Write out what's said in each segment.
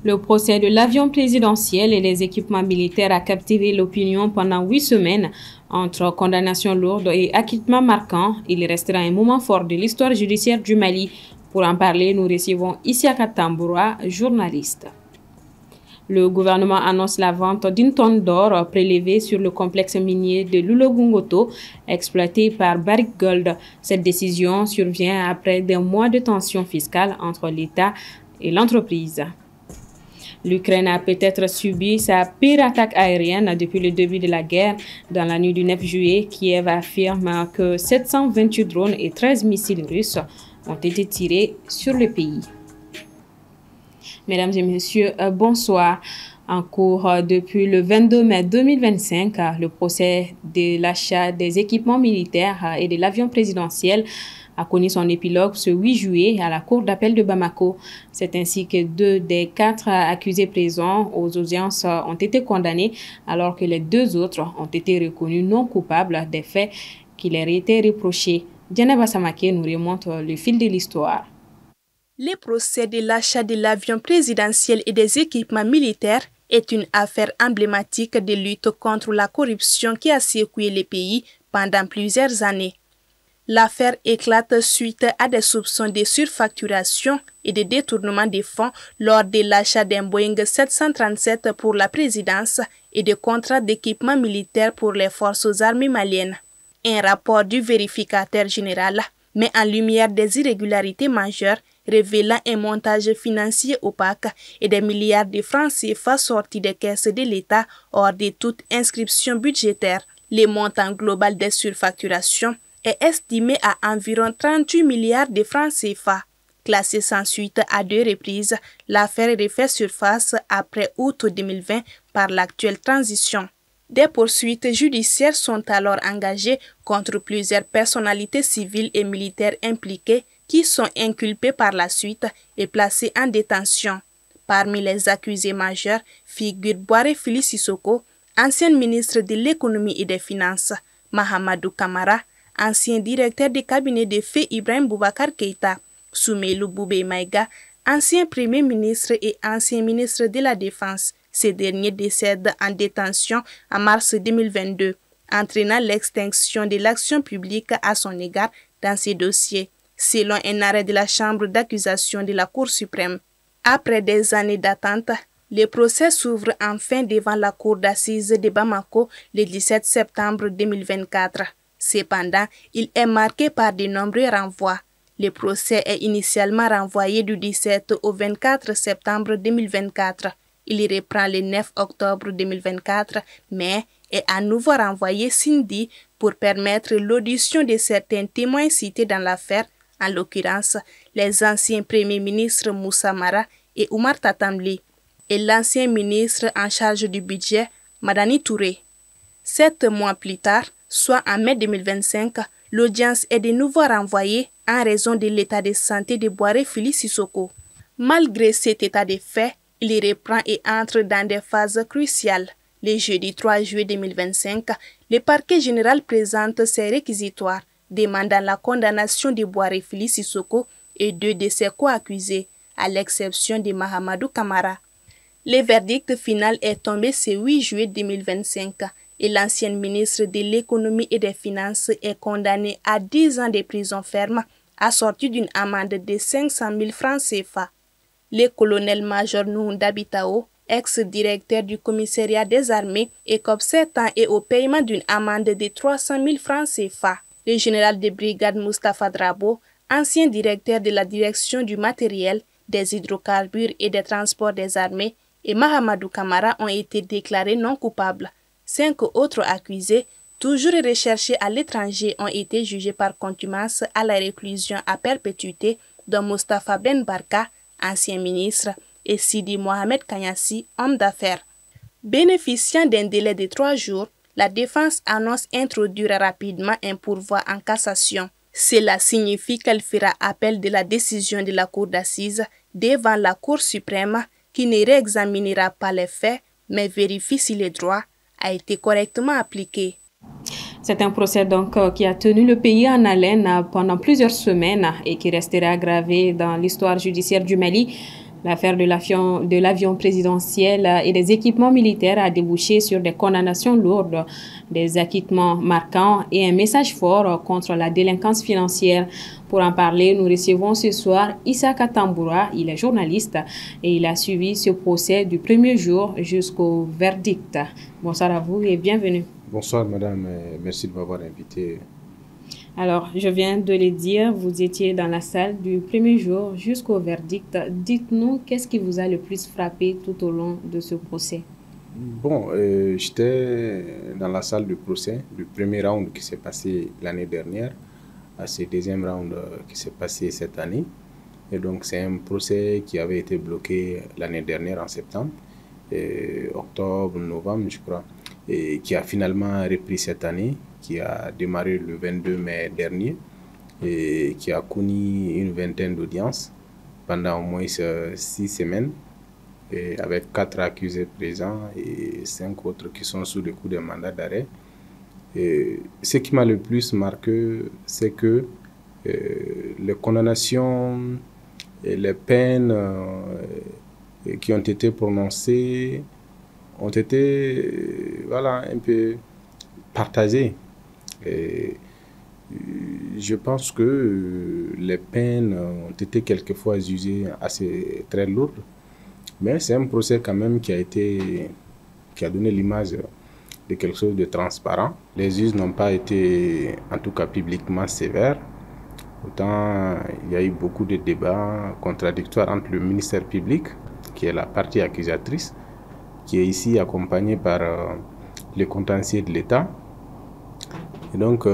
Le procès de l'avion présidentiel et les équipements militaires a captivé l'opinion pendant 8 semaines. Entre condamnation lourde et acquittement marquant, il restera un moment fort de l'histoire judiciaire du Mali. Pour en parler, nous recevons Isiaka Tamboura, journaliste. Le gouvernement annonce la vente d'une tonne d'or prélevée sur le complexe minier de Loulo-Goungoto, exploité par Barrick Gold. Cette décision survient après des mois de tensions fiscales entre l'État et l'entreprise. L'Ukraine a peut-être subi sa pire attaque aérienne depuis le début de la guerre. Dans la nuit du 9 juillet, Kiev affirme que 728 drones et 13 missiles russes ont été tirés sur le pays. Mesdames et messieurs, bonsoir. En cours depuis le 22 mai 2025, le procès de l'achat des équipements militaires et de l'avion présidentiel a connu son épilogue ce 8 juillet à la Cour d'appel de Bamako. C'est ainsi que 2 des 4 accusés présents aux audiences ont été condamnés, alors que les 2 autres ont été reconnus non coupables des faits qui leur étaient reprochés. Diana Samake nous remonte le fil de l'histoire. Le procès de l'achat de l'avion présidentiel et des équipements militaires est une affaire emblématique de lutte contre la corruption qui a secoué le pays pendant plusieurs années. L'affaire éclate suite à des soupçons de surfacturation et de détournement des fonds lors de l'achat d'un Boeing 737 pour la présidence et de contrats d'équipement militaire pour les forces armées maliennes. Un rapport du vérificateur général met en lumière des irrégularités majeures révélant un montage financier opaque et des milliards de francs CFA sortis des caisses de l'État hors de toute inscription budgétaire. Le montant global des surfacturations est estimé à environ 38 milliards de francs CFA. Classée sans suite à 2 reprises, l'affaire refait surface après août 2020 par l'actuelle transition. Des poursuites judiciaires sont alors engagées contre plusieurs personnalités civiles et militaires impliquées qui sont inculpées par la suite et placées en détention. Parmi les accusés majeurs figure Boire Fili Sissoko, ancien ministre de l'économie et des finances, Mahamadou Kamara, ancien directeur de cabinet de feu Ibrahim Boubacar Keïta, Soumeilou Boubé Maïga, ancien premier ministre et ancien ministre de la Défense. Ces derniers décèdent en détention en mars 2022, entraînant l'extinction de l'action publique à son égard dans ces dossiers, selon un arrêt de la Chambre d'accusation de la Cour suprême. Après des années d'attente, le procès s'ouvre enfin devant la Cour d'assises de Bamako le 17 septembre 2024. Cependant, il est marqué par de nombreux renvois. Le procès est initialement renvoyé du 17 au 24 septembre 2024. Il reprend le 9 octobre 2024, mais est à nouveau renvoyé samedi pour permettre l'audition de certains témoins cités dans l'affaire, en l'occurrence les anciens premiers ministres Moussa Mara et Oumar Tatamli, et l'ancien ministre en charge du budget, Madani Touré. 7 mois plus tard, soit en mai 2025, l'audience est de nouveau renvoyée en raison de l'état de santé de Boire Fili Sissoko. Malgré cet état de fait, il reprend et entre dans des phases cruciales. Le jeudi 3 juillet 2025, le parquet général présente ses réquisitoires, demandant la condamnation de Boire Fili Sissoko et 2 de ses co-accusés, à l'exception de Mahamadou Kamara. Le verdict final est tombé ce 8 juillet 2025 et l'ancienne ministre de l'économie et des finances est condamnée à 10 ans de prison ferme, assortie d'une amende de 500 000 francs CFA. Le colonel-major Nounda Bitao, ex-directeur du commissariat des armées, écope 7 ans et au paiement d'une amende de 300 000 francs CFA. Le général de brigade Moustapha Drabo, ancien directeur de la direction du matériel, des hydrocarbures et des transports des armées, et Mahamadou Kamara ont été déclarés non coupables. 5 autres accusés, toujours recherchés à l'étranger, ont été jugés par contumace à la réclusion à perpétuité, dont Moustapha Ben Barka, ancien ministre, et Sidi Mohamed Kanyassi, homme d'affaires. Bénéficiant d'un délai de 3 jours, la défense annonce introduire rapidement un pourvoi en cassation. Cela signifie qu'elle fera appel de la décision de la Cour d'assises devant la Cour suprême qui ne réexaminera pas les faits, mais vérifie si le droit a été correctement appliqué. C'est un procès donc qui a tenu le pays en haleine pendant plusieurs semaines et qui restera gravé dans l'histoire judiciaire du Mali. L'affaire de l'avion présidentiel et des équipements militaires a débouché sur des condamnations lourdes, des acquittements marquants et un message fort contre la délinquance financière. Pour en parler, nous recevons ce soir Issa Katamboura. Il est journaliste et il a suivi ce procès du premier jour jusqu'au verdict. Bonsoir à vous et bienvenue. Bonsoir madame, merci de m'avoir invité. Alors, je viens de le dire, vous étiez dans la salle du premier jour jusqu'au verdict. Dites-nous, qu'est-ce qui vous a le plus frappé tout au long de ce procès? Bon, j'étais dans la salle du procès, du premier round qui s'est passé l'année dernière, à ce deuxième round qui s'est passé cette année. Et donc, c'est un procès qui avait été bloqué l'année dernière en septembre, octobre, novembre, je crois, et qui a finalement repris cette année, qui a démarré le 22 mai dernier et qui a connu une vingtaine d'audiences pendant au moins 6 semaines, et avec 4 accusés présents et 5 autres qui sont sous le coup d'un mandat d'arrêt. Ce qui m'a le plus marqué, c'est que les condamnations et les peines qui ont été prononcées ont été un peu partagées. Et je pense que les peines ont été quelquefois jugées assez très lourdes, mais c'est un procès quand même qui a donné l'image de quelque chose de transparent. Les juges n'ont pas été, en tout cas publiquement, sévères. Pourtant, il y a eu beaucoup de débats contradictoires entre le ministère public, qui est la partie accusatrice, qui est ici accompagné par les contentieux de l'État. Et donc,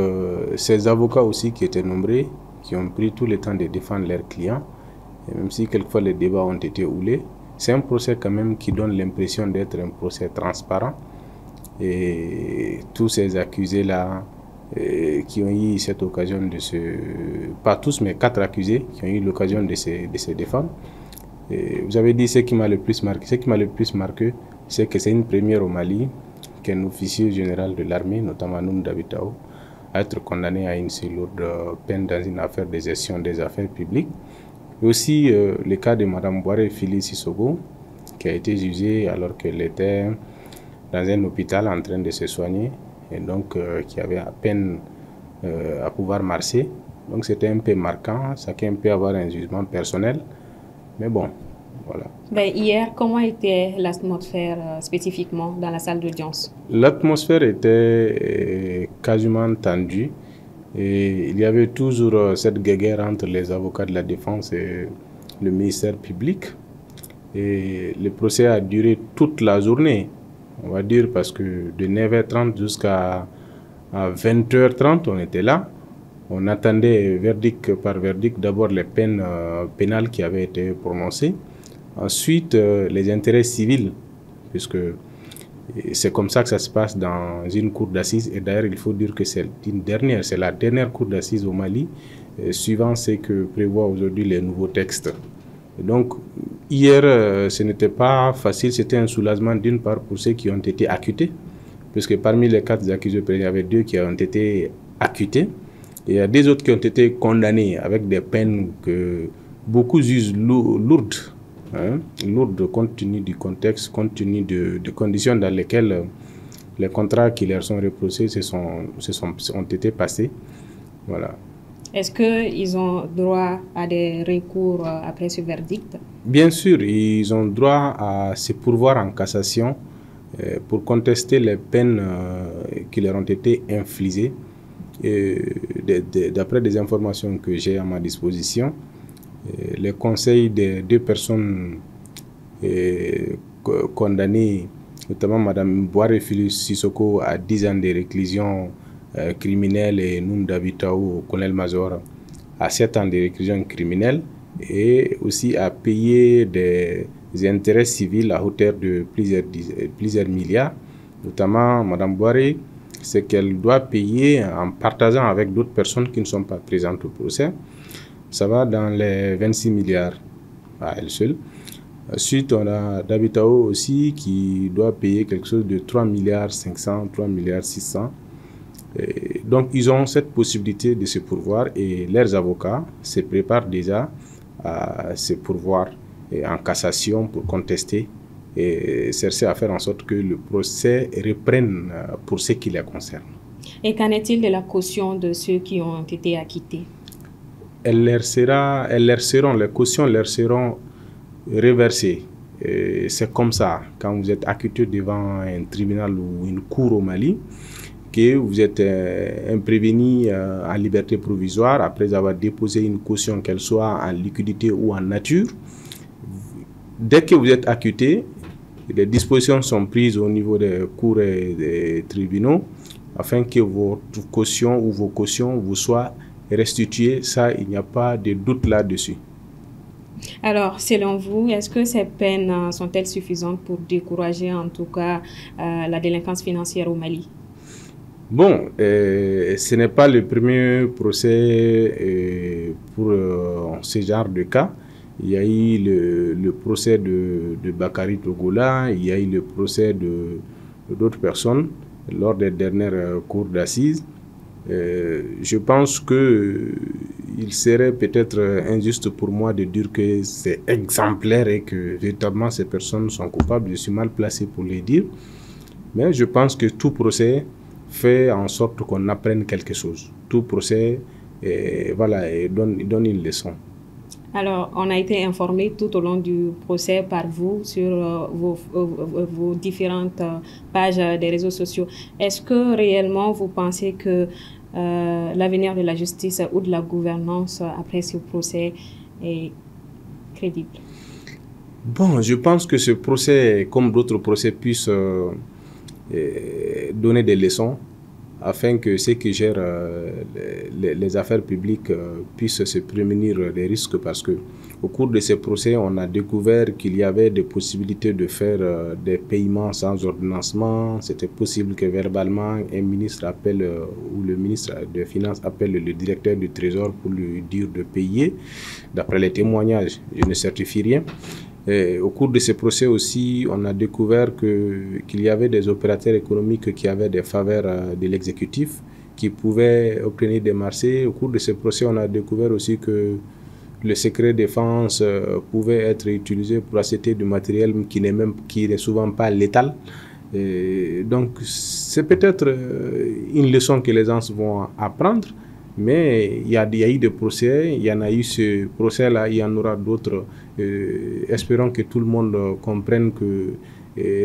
ces avocats aussi qui étaient nombreux, qui ont pris tout le temps de défendre leurs clients, et même si quelquefois les débats ont été houlés, c'est un procès quand même qui donne l'impression d'être un procès transparent. Et tous ces accusés-là qui ont eu cette occasion de pas tous, mais 4 accusés qui ont eu l'occasion de se défendre. Et vous avez dit ce qui m'a le plus marqué. Ce qui m'a le plus marqué, c'est que c'est une première au Mali qu'un officier général de l'armée, notamment Noum Dabitao, a été condamné à une si lourde peine dans une affaire de gestion des affaires publiques. Et aussi le cas de Mme Boiré Fili Sissoko, qui a été jugée alors qu'elle était dans un hôpital en train de se soigner et donc qui avait à peine à pouvoir marcher. Donc c'était un peu marquant, chacun peut avoir un jugement personnel, mais bon, voilà. Hier, comment était l'atmosphère spécifiquement dans la salle d'audience? L'atmosphère était quasiment tendue et il y avait toujours cette guéguerre entre les avocats de la défense et le ministère public. Et le procès a duré toute la journée, on va dire, parce que de 9h30 jusqu'à 20h30, on était là. On attendait verdict par verdict, d'abord les peines pénales qui avaient été prononcées, ensuite les intérêts civils, puisque c'est comme ça que ça se passe dans une cour d'assises. Et d'ailleurs, il faut dire que c'est la dernière cour d'assises au Mali, suivant ce que prévoient aujourd'hui les nouveaux textes. Et donc, hier, ce n'était pas facile, c'était un soulagement d'une part pour ceux qui ont été acquittés, puisque parmi les 4 accusés, il y avait 2 qui ont été acquittés. Et il y a des autres qui ont été condamnés avec des peines que beaucoup jugent lourdes, lourdes compte tenu du contexte, compte tenu de conditions dans lesquelles les contrats qui leur sont reprochés ont été passés. Voilà. Est-ce qu'ils ont droit à des recours après ce verdict? Bien sûr, ils ont droit à se pourvoir en cassation pour contester les peines qui leur ont été infligées. D'après des informations que j'ai à ma disposition, les conseils des 2 personnes condamnées, notamment Mme Boiré Fili Sissoko à 10 ans de réclusion criminelle et Noum Dabitao, colonel-major, à 7 ans de réclusion criminelle, et aussi à payer des intérêts civils à hauteur de plusieurs milliards, notamment Mme Boiré, c'est qu'elle doit payer en partageant avec d'autres personnes qui ne sont pas présentes au procès. Ça va dans les 26 milliards à elle seule. Ensuite, on a Dabitao aussi qui doit payer quelque chose de 3 milliards 500, 3 milliards 600. Et donc, ils ont cette possibilité de se pourvoir et leurs avocats se préparent déjà à se pourvoir. en cassation pour contester et chercher à faire en sorte que le procès reprenne pour ce qui les concerne. Et qu'en est-il de la caution de ceux qui ont été acquittés? Les cautions leur seront reversées. C'est comme ça, quand vous êtes acquitté devant un tribunal ou une cour au Mali, que vous êtes un prévenu en liberté provisoire après avoir déposé une caution, qu'elle soit en liquidité ou en nature. Dès que vous êtes acquitté, les dispositions sont prises au niveau des cours et des tribunaux afin que votre caution ou vos cautions vous soient restituées. Ça, il n'y a pas de doute là-dessus. Alors, selon vous, est-ce que ces peines sont-elles suffisantes pour décourager en tout cas la délinquance financière au Mali? Bon, ce n'est pas le premier procès pour ce genre de cas. Il y a eu le procès de Bakary Togola, il y a eu le procès d'autres personnes lors des dernières cours d'assises. Je pense qu'il serait peut-être injuste pour moi de dire que c'est exemplaire et que véritablement ces personnes sont coupables. Je suis mal placé pour le dire. Mais je pense que tout procès fait en sorte qu'on apprenne quelque chose. Tout procès donne une leçon. Alors, on a été informé tout au long du procès par vous sur vos différentes pages des réseaux sociaux. Est-ce que réellement vous pensez que l'avenir de la justice ou de la gouvernance après ce procès est crédible? Bon, je pense que ce procès, comme d'autres procès, puisse donner des leçons afin que ceux qui gèrent les affaires publiques puissent se prémunir des risques, parce que au cours de ces procès, on a découvert qu'il y avait des possibilités de faire des paiements sans ordonnancement. C'était possible que verbalement un ministre appelle ou le ministre des Finances appelle le directeur du Trésor pour lui dire de payer. D'après les témoignages, je ne certifie rien. Et au cours de ces procès aussi, on a découvert qu'il y avait des opérateurs économiques qui avaient des faveurs de l'exécutif, qui pouvaient obtenir des marchés. Au cours de ces procès, on a découvert aussi que le secret défense pouvait être utilisé pour acheter du matériel qui n'est souvent pas létal. Et donc, c'est peut-être une leçon que les gens vont apprendre. Mais il y a eu des procès, il y en a eu ce procès-là, il y en aura d'autres. Espérons que tout le monde comprenne que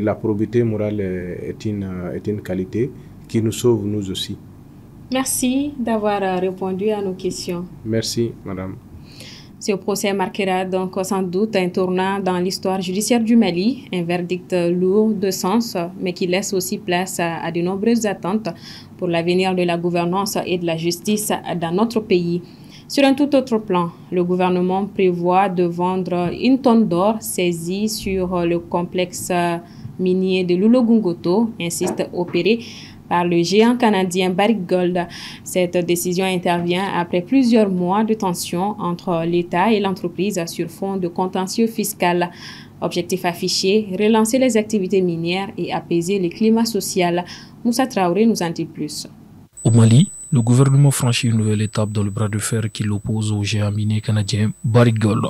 la probité morale est une qualité qui nous sauve nous aussi. Merci d'avoir répondu à nos questions. Merci, madame. Ce procès marquera donc sans doute un tournant dans l'histoire judiciaire du Mali, un verdict lourd de sens, mais qui laisse aussi place à de nombreuses attentes pour l'avenir de la gouvernance et de la justice dans notre pays. Sur un tout autre plan, le gouvernement prévoit de vendre une tonne d'or saisie sur le complexe minier de Loulo-Goungoto, insiste opéré par le géant canadien Barrick Gold. Cette décision intervient après plusieurs mois de tension entre l'État et l'entreprise sur fond de contentieux fiscal. Objectif affiché, relancer les activités minières et apaiser le climat social. Moussa Traoré nous en dit plus. Au Mali, le gouvernement franchit une nouvelle étape dans le bras de fer qui l'oppose au géant minier canadien Barrick Gold.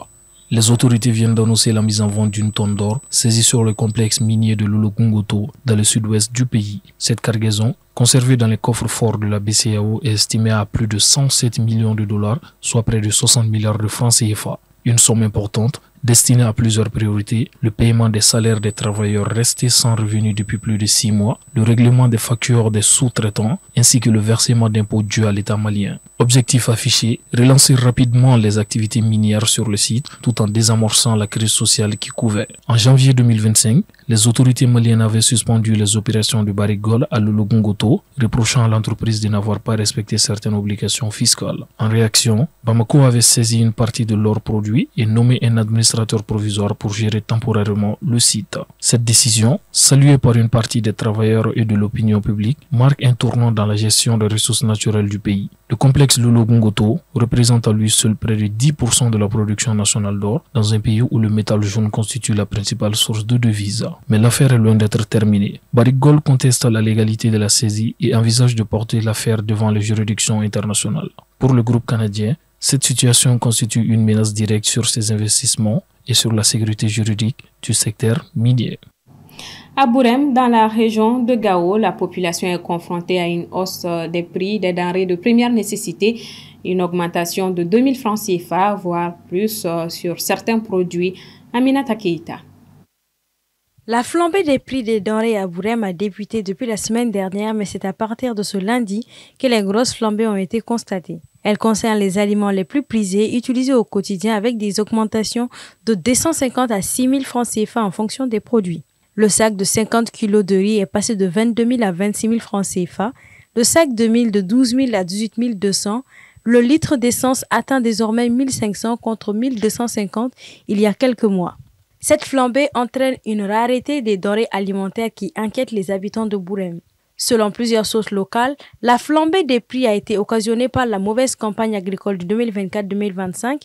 Les autorités viennent d'annoncer la mise en vente d'une tonne d'or saisie sur le complexe minier de Loulo-Goungoto dans le sud-ouest du pays. Cette cargaison, conservée dans les coffres forts de la BCEAO, est estimée à plus de 107 millions de dollars, soit près de 60 milliards de francs CFA. Une somme importante destinée à plusieurs priorités: le paiement des salaires des travailleurs restés sans revenus depuis plus de 6 mois, le règlement des factures des sous-traitants, ainsi que le versement d'impôts dus à l'État malien. Objectif affiché, relancer rapidement les activités minières sur le site tout en désamorçant la crise sociale qui couvait. En janvier 2025, les autorités maliennes avaient suspendu les opérations de Barrick Gold à Loulo-Goungoto, reprochant à l'entreprise de n'avoir pas respecté certaines obligations fiscales. En réaction, Bamako avait saisi une partie de l'or produit et nommé un administrateur provisoire pour gérer temporairement le site. Cette décision, saluée par une partie des travailleurs et de l'opinion publique, marque un tournant dans la gestion des ressources naturelles du pays. Le complexe Loulo-Goungoto représente à lui seul près de 10% de la production nationale d'or dans un pays où le métal jaune constitue la principale source de devises. Mais l'affaire est loin d'être terminée. Barrick Gold conteste la légalité de la saisie et envisage de porter l'affaire devant les juridictions internationales. Pour le groupe canadien, cette situation constitue une menace directe sur ses investissements et sur la sécurité juridique du secteur minier. À Bourem, dans la région de Gao, la population est confrontée à une hausse des prix des denrées de première nécessité, une augmentation de 2000 francs CFA, voire plus sur certains produits. Aminata Keita. La flambée des prix des denrées à Bourem a débuté depuis la semaine dernière, mais c'est à partir de ce lundi que les grosses flambées ont été constatées. Elles concernent les aliments les plus prisés, utilisés au quotidien, avec des augmentations de 250 à 6 000 francs CFA en fonction des produits. Le sac de 50 kg de riz est passé de 22 000 à 26 000 francs CFA, le sac de mil de 12 000 à 18 200, le litre d'essence atteint désormais 1 500 contre 1 250 il y a quelques mois. Cette flambée entraîne une rareté des denrées alimentaires qui inquiète les habitants de Bourem. Selon plusieurs sources locales, la flambée des prix a été occasionnée par la mauvaise campagne agricole de 2024-2025,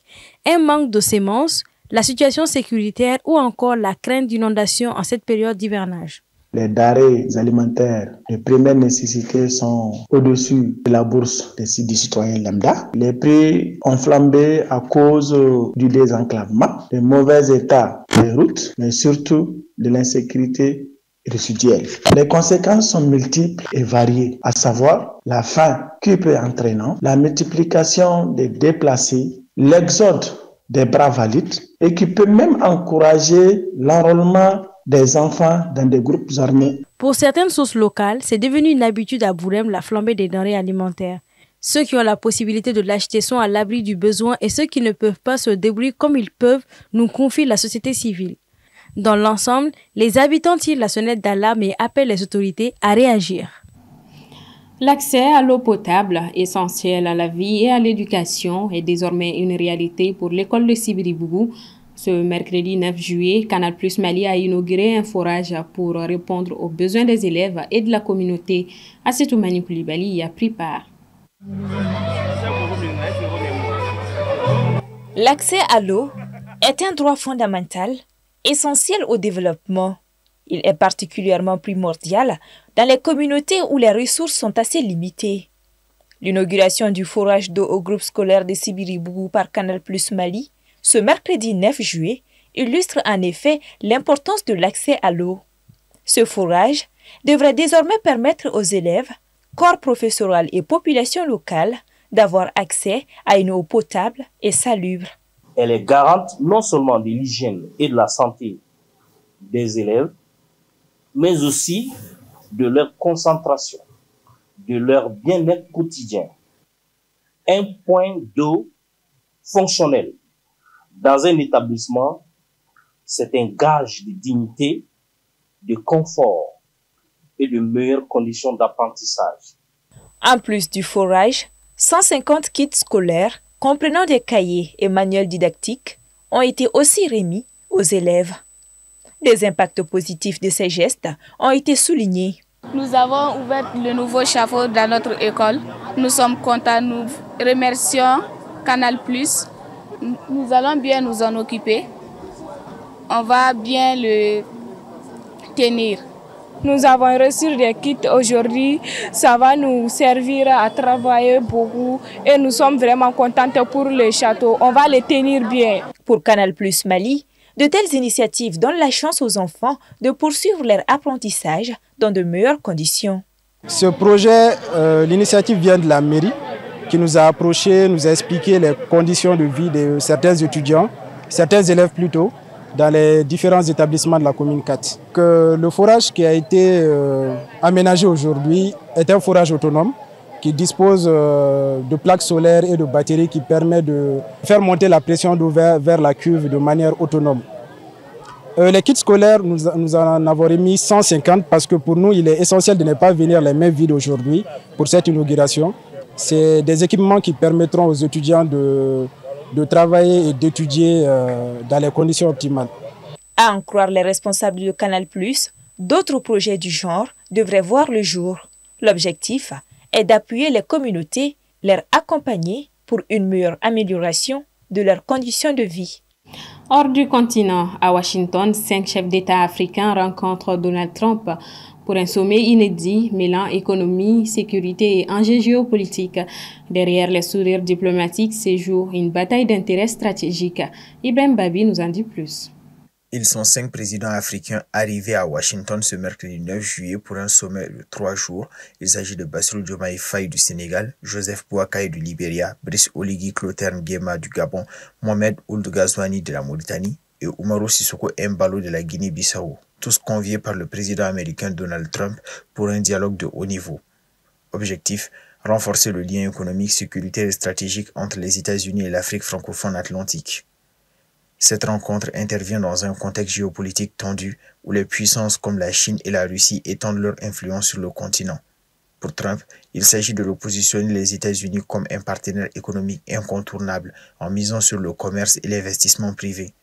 un manque de semences, la situation sécuritaire ou encore la crainte d'inondation en cette période d'hivernage. Les denrées alimentaires de première nécessité sont au-dessus de la bourse du citoyen lambda. Les prix ont flambé à cause du désenclavement, du mauvais état des routes, mais surtout de l'insécurité résiduelle. Les conséquences sont multiples et variées, à savoir la faim qui peut entraîner, la multiplication des déplacés, l'exode des bras valides et qui peut même encourager l'enrôlement des enfants dans des groupes armés. Pour certaines sources locales, c'est devenu une habitude à Bourem la flambée des denrées alimentaires. Ceux qui ont la possibilité de l'acheter sont à l'abri du besoin et ceux qui ne peuvent pas se débrouiller comme ils peuvent nous confie la société civile. Dans l'ensemble, les habitants tirent la sonnette d'alarme et appellent les autorités à réagir. L'accès à l'eau potable, essentiel à la vie et à l'éducation, est désormais une réalité pour l'école de Sibiri-Bougou. Ce mercredi 9 juillet, Canal+ Mali a inauguré un forage pour répondre aux besoins des élèves et de la communauté. Assetoumani Koulibaly y a pris part. L'accès à l'eau est un droit fondamental, essentiel au développement. Il est particulièrement primordial dans les communautés où les ressources sont assez limitées. L'inauguration du forage d'eau au groupe scolaire de Sibiri-Bougou par Canal+ Mali ce mercredi 9 juillet illustre en effet l'importance de l'accès à l'eau. Ce forage devrait désormais permettre aux élèves, corps professoral et population locale d'avoir accès à une eau potable et salubre. Elle est garante non seulement de l'hygiène et de la santé des élèves, mais aussi de leur concentration, de leur bien-être quotidien. Un point d'eau fonctionnel dans un établissement, c'est un gage de dignité, de confort et de meilleures conditions d'apprentissage. En plus du forage, 150 kits scolaires comprenant des cahiers et manuels didactiques ont été aussi remis aux élèves. Les impacts positifs de ces gestes ont été soulignés. Nous avons ouvert le nouveau chapeau dans notre école. Nous sommes contents, nous remercions Canal+. Nous allons bien nous en occuper. On va bien le tenir. Nous avons reçu des kits aujourd'hui. Ça va nous servir à travailler beaucoup et nous sommes vraiment contents pour le château. On va le tenir bien. Pour Canal+ Mali, de telles initiatives donnent la chance aux enfants de poursuivre leur apprentissage dans de meilleures conditions. Ce projet, l'initiative vient de la mairie qui nous a approchés, nous a expliqué les conditions de vie de certains étudiants, certains élèves plutôt, dans les différents établissements de la commune 4. Que le forage qui a été aménagé aujourd'hui est un forage autonome qui dispose de plaques solaires et de batteries qui permet de faire monter la pression d'eau vers la cuve de manière autonome. Les kits scolaires, nous en avons remis 150 parce que pour nous, il est essentiel de ne pas venir les mains vides aujourd'hui pour cette inauguration. C'est des équipements qui permettront aux étudiants de travailler et d'étudier dans les conditions optimales. À en croire les responsables de Canal+, d'autres projets du genre devraient voir le jour. L'objectif est d'appuyer les communautés, les accompagner pour une meilleure amélioration de leurs conditions de vie. Hors du continent, à Washington, 5 chefs d'État africains rencontrent Donald Trump pour un sommet inédit mêlant économie, sécurité et enjeux géopolitiques. Derrière les sourires diplomatiques se joue une bataille d'intérêts stratégiques. Ibrahim Babi nous en dit plus. Ils sont 5 présidents africains arrivés à Washington ce mercredi 9 juillet pour un sommet de 3 jours. Il s'agit de Bassirou Diomaye Faye du Sénégal, Joseph Boakai du Libéria, Brice Oligui Clotaire Nguema du Gabon, Mohamed Ould Ghazouani de la Mauritanie et Umaru Sissoko Embalo de la Guinée-Bissau, tous conviés par le président américain Donald Trump pour un dialogue de haut niveau. Objectif, renforcer le lien économique, sécuritaire et stratégique entre les États-Unis et l'Afrique francophone atlantique. Cette rencontre intervient dans un contexte géopolitique tendu où les puissances comme la Chine et la Russie étendent leur influence sur le continent. Pour Trump, il s'agit de repositionner les États-Unis comme un partenaire économique incontournable en misant sur le commerce et l'investissement privé.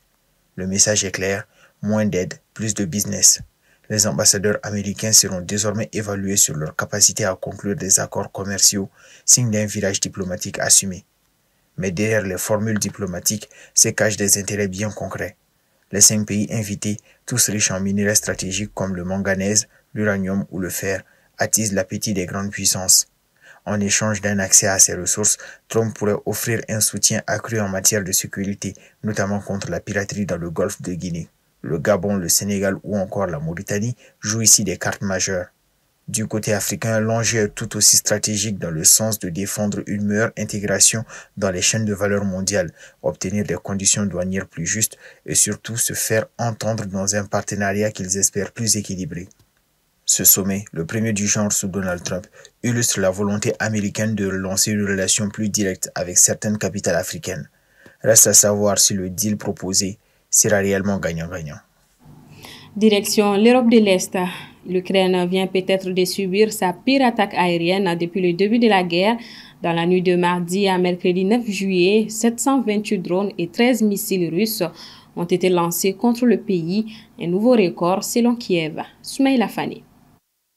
Le message est clair, moins d'aide, plus de business. Les ambassadeurs américains seront désormais évalués sur leur capacité à conclure des accords commerciaux, signe d'un virage diplomatique assumé. Mais derrière les formules diplomatiques se cachent des intérêts bien concrets. Les 5 pays invités, tous riches en minerais stratégiques comme le manganèse, l'uranium ou le fer, attisent l'appétit des grandes puissances. En échange d'un accès à ces ressources, Trump pourrait offrir un soutien accru en matière de sécurité, notamment contre la piraterie dans le golfe de Guinée. Le Gabon, le Sénégal ou encore la Mauritanie jouent ici des cartes majeures. Du côté africain, l'enjeu est tout aussi stratégique dans le sens de défendre une meilleure intégration dans les chaînes de valeur mondiales, obtenir des conditions douanières plus justes et surtout se faire entendre dans un partenariat qu'ils espèrent plus équilibré. Ce sommet, le premier du genre sous Donald Trump, illustre la volonté américaine de relancer une relation plus directe avec certaines capitales africaines. Reste à savoir si le deal proposé sera réellement gagnant-gagnant. Direction l'Europe de l'Est. L'Ukraine vient peut-être de subir sa pire attaque aérienne depuis le début de la guerre. Dans la nuit de mardi à mercredi 9 juillet, 728 drones et 13 missiles russes ont été lancés contre le pays, un nouveau record selon Kiev. Soumaïla Fani.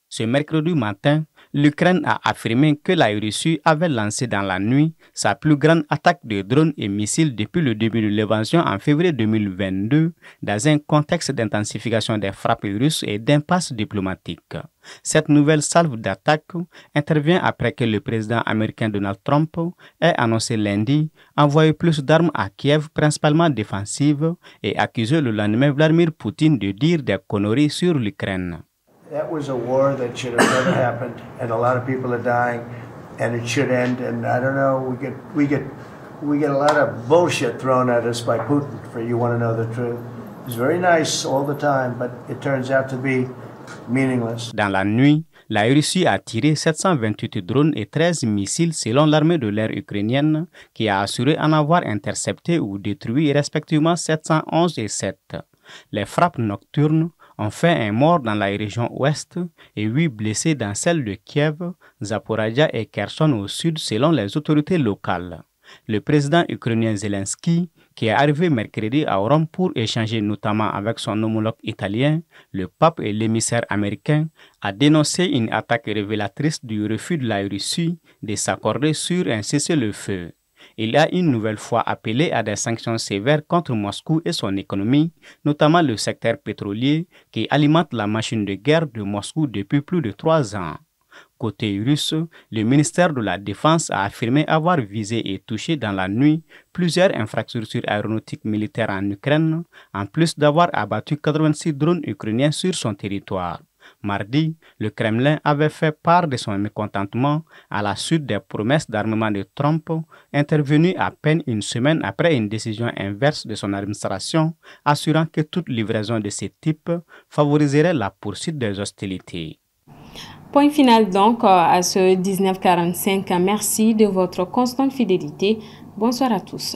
Ce mercredi matin, l'Ukraine a affirmé que la Russie avait lancé dans la nuit sa plus grande attaque de drones et missiles depuis le début de l'invasion en février 2022, dans un contexte d'intensification des frappes russes et d'impasse diplomatique. Cette nouvelle salve d'attaque intervient après que le président américain Donald Trump ait annoncé lundi envoyer plus d'armes à Kiev, principalement défensives, et accusé le lendemain Vladimir Poutine de dire des conneries sur l'Ukraine. That was a war that should have never happened, and a lot of people are dying, and it should end. And I don't know, we get a lot of bullshit thrown at us by Putin. For you want to know the truth, it's very nice all the time, but it turns out to be meaningless. Dans la nuit, la Russie a tiré 728 drones et 13 missiles selon l'armée de l'air ukrainienne, qui a assuré en avoir intercepté ou détruit respectivement 711 et 7. Les frappes nocturnes ont fait un mort dans la région ouest et 8 blessés dans celle de Kiev, Zaporizhzhia et Kherson au sud selon les autorités locales. Le président ukrainien Zelensky, qui est arrivé mercredi à Rome pour échanger notamment avec son homologue italien, le pape et l'émissaire américain, a dénoncé une attaque révélatrice du refus de la Russie de s'accorder sur un cessez-le-feu. Il a une nouvelle fois appelé à des sanctions sévères contre Moscou et son économie, notamment le secteur pétrolier qui alimente la machine de guerre de Moscou depuis plus de 3 ans. Côté russe, le ministère de la Défense a affirmé avoir visé et touché dans la nuit plusieurs infrastructures aéronautiques militaires en Ukraine, en plus d'avoir abattu 86 drones ukrainiens sur son territoire. Mardi, le Kremlin avait fait part de son mécontentement à la suite des promesses d'armement de Trump, intervenues à peine une semaine après une décision inverse de son administration, assurant que toute livraison de ce type favoriserait la poursuite des hostilités. Point final donc à ce 1945. Merci de votre constante fidélité. Bonsoir à tous.